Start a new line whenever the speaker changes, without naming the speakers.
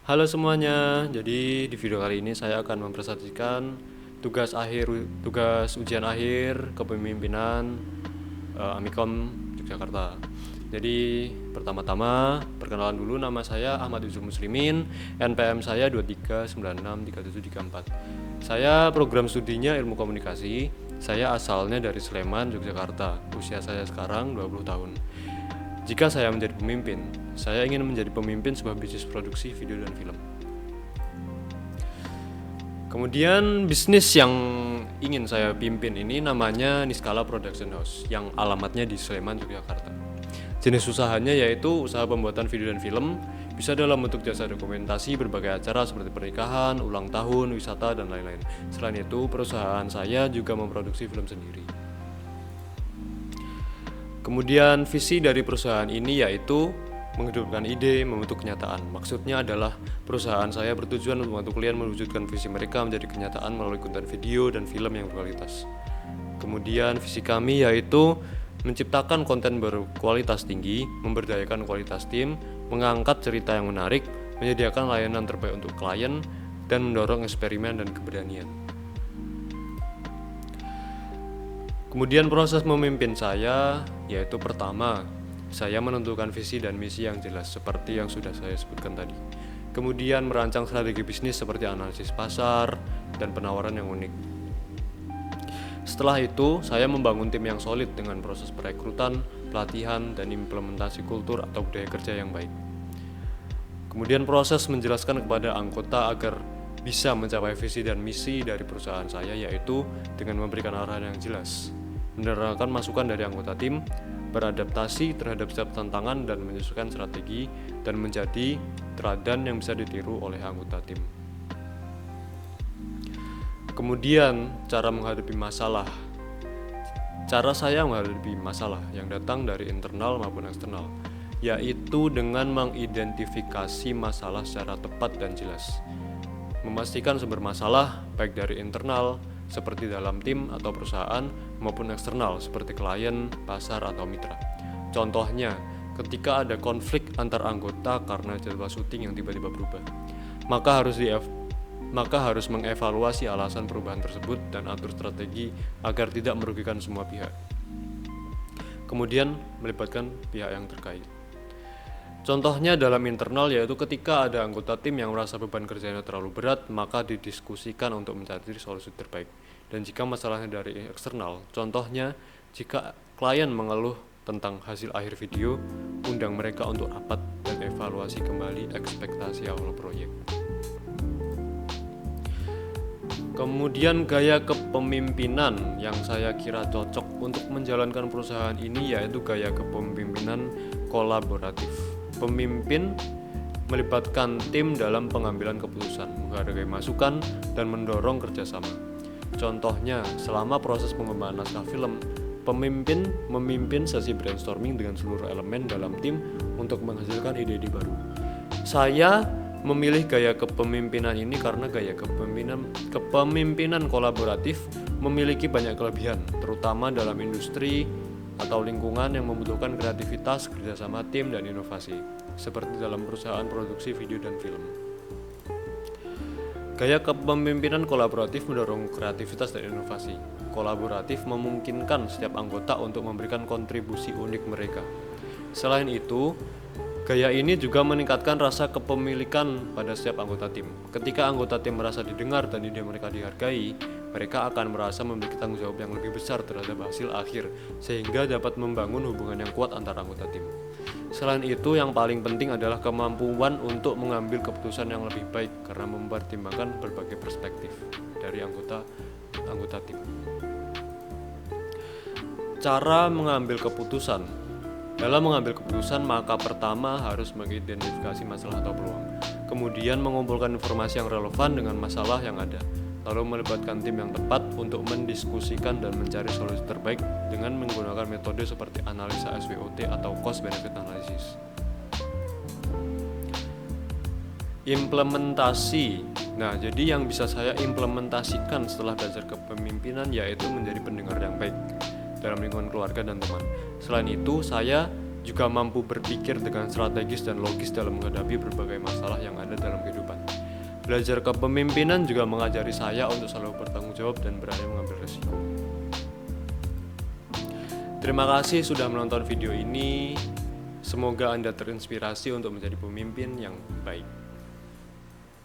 Halo semuanya, jadi di video kali ini saya akan mempresentasikan tugas ujian akhir kepemimpinan Amikom Yogyakarta. Jadi pertama-tama perkenalan dulu, nama saya Ahmad Yusuf Muslimin, NPM saya 23963734. Saya program studinya Ilmu Komunikasi. Saya asalnya dari Sleman, Yogyakarta. Usia saya sekarang 20 tahun. Jika saya menjadi pemimpin, saya ingin menjadi pemimpin sebuah bisnis produksi video dan film. Kemudian bisnis yang ingin saya pimpin ini namanya Niskala Production House yang alamatnya di Sleman, Yogyakarta. Jenis usahanya yaitu usaha pembuatan video dan film, bisa dalam bentuk jasa dokumentasi berbagai acara seperti pernikahan, ulang tahun, wisata, dan lain-lain. Selain itu, perusahaan saya juga memproduksi film sendiri. Kemudian visi dari perusahaan ini yaitu menghidupkan ide, membentuk kenyataan. Maksudnya adalah perusahaan saya bertujuan untuk membantu klien mewujudkan visi mereka menjadi kenyataan melalui konten video dan film yang berkualitas. Kemudian visi kami yaitu menciptakan konten berkualitas tinggi, memberdayakan kualitas tim, mengangkat cerita yang menarik, menyediakan layanan terbaik untuk klien, dan mendorong eksperimen dan keberanian. Kemudian proses memimpin saya yaitu pertama, saya menentukan visi dan misi yang jelas seperti yang sudah saya sebutkan tadi. Kemudian merancang strategi bisnis seperti analisis pasar dan penawaran yang unik. Setelah itu, saya membangun tim yang solid dengan proses perekrutan, pelatihan, dan implementasi kultur atau budaya kerja yang baik. Kemudian proses menjelaskan kepada anggota agar bisa mencapai visi dan misi dari perusahaan saya yaitu dengan memberikan arahan yang jelas, menerangkan masukan dari anggota tim, beradaptasi terhadap setiap tantangan dan menyesuaikan strategi dan menjadi teladan yang bisa ditiru oleh anggota tim. Kemudian cara menghadapi masalah. Cara saya menghadapi masalah yang datang dari internal maupun eksternal yaitu dengan mengidentifikasi masalah secara tepat dan jelas. Memastikan sumber masalah baik dari internal seperti dalam tim atau perusahaan maupun eksternal seperti klien, pasar, atau mitra. Contohnya, ketika ada konflik antar anggota karena jadwal syuting yang tiba-tiba berubah, maka harus mengevaluasi alasan perubahan tersebut dan atur strategi agar tidak merugikan semua pihak. Kemudian melibatkan pihak yang terkait. Contohnya dalam internal yaitu ketika ada anggota tim yang merasa beban kerjanya terlalu berat, maka didiskusikan untuk mencari solusi terbaik. Dan jika masalahnya dari eksternal, contohnya jika klien mengeluh tentang hasil akhir video, undang mereka untuk rapat dan evaluasi kembali ekspektasi awal proyek. Kemudian gaya kepemimpinan yang saya kira cocok untuk menjalankan perusahaan ini yaitu gaya kepemimpinan kolaboratif. Pemimpin melibatkan tim dalam pengambilan keputusan, menghargai masukan, dan mendorong kerjasama. Contohnya, selama proses pengembangan naskah film, pemimpin memimpin sesi brainstorming dengan seluruh elemen dalam tim untuk menghasilkan ide-ide baru. Saya memilih gaya kepemimpinan ini karena gaya kepemimpinan kolaboratif memiliki banyak kelebihan, terutama dalam industri atau lingkungan yang membutuhkan kreativitas, kerjasama tim, dan inovasi, seperti dalam perusahaan produksi video dan film. Gaya kepemimpinan kolaboratif mendorong kreativitas dan inovasi. Kolaboratif memungkinkan setiap anggota untuk memberikan kontribusi unik mereka. Selain itu, gaya ini juga meningkatkan rasa kepemilikan pada setiap anggota tim. Ketika anggota tim merasa didengar dan ide mereka dihargai, mereka akan merasa memiliki tanggung jawab yang lebih besar terhadap hasil akhir, sehingga dapat membangun hubungan yang kuat antar anggota tim. Selain itu, yang paling penting adalah kemampuan untuk mengambil keputusan yang lebih baik karena mempertimbangkan berbagai perspektif dari anggota tim. Cara mengambil keputusan. Dalam mengambil keputusan, maka pertama harus mengidentifikasi masalah atau peluang. Kemudian mengumpulkan informasi yang relevan dengan masalah yang ada. Lalu melibatkan tim yang tepat untuk mendiskusikan dan mencari solusi terbaik dengan menggunakan metode seperti analisa SWOT atau cost benefit analysis. Implementasi. Nah, jadi yang bisa saya implementasikan setelah belajar kepemimpinan yaitu menjadi pendengar yang baik dalam lingkungan keluarga dan teman. Selain itu, saya juga mampu berpikir dengan strategis dan logis dalam menghadapi berbagai masalah yang ada dalam kehidupan. Belajar kepemimpinan juga mengajari saya untuk selalu bertanggung jawab dan berani mengambil resiko. Terima kasih sudah menonton video ini. Semoga Anda terinspirasi untuk menjadi pemimpin yang baik.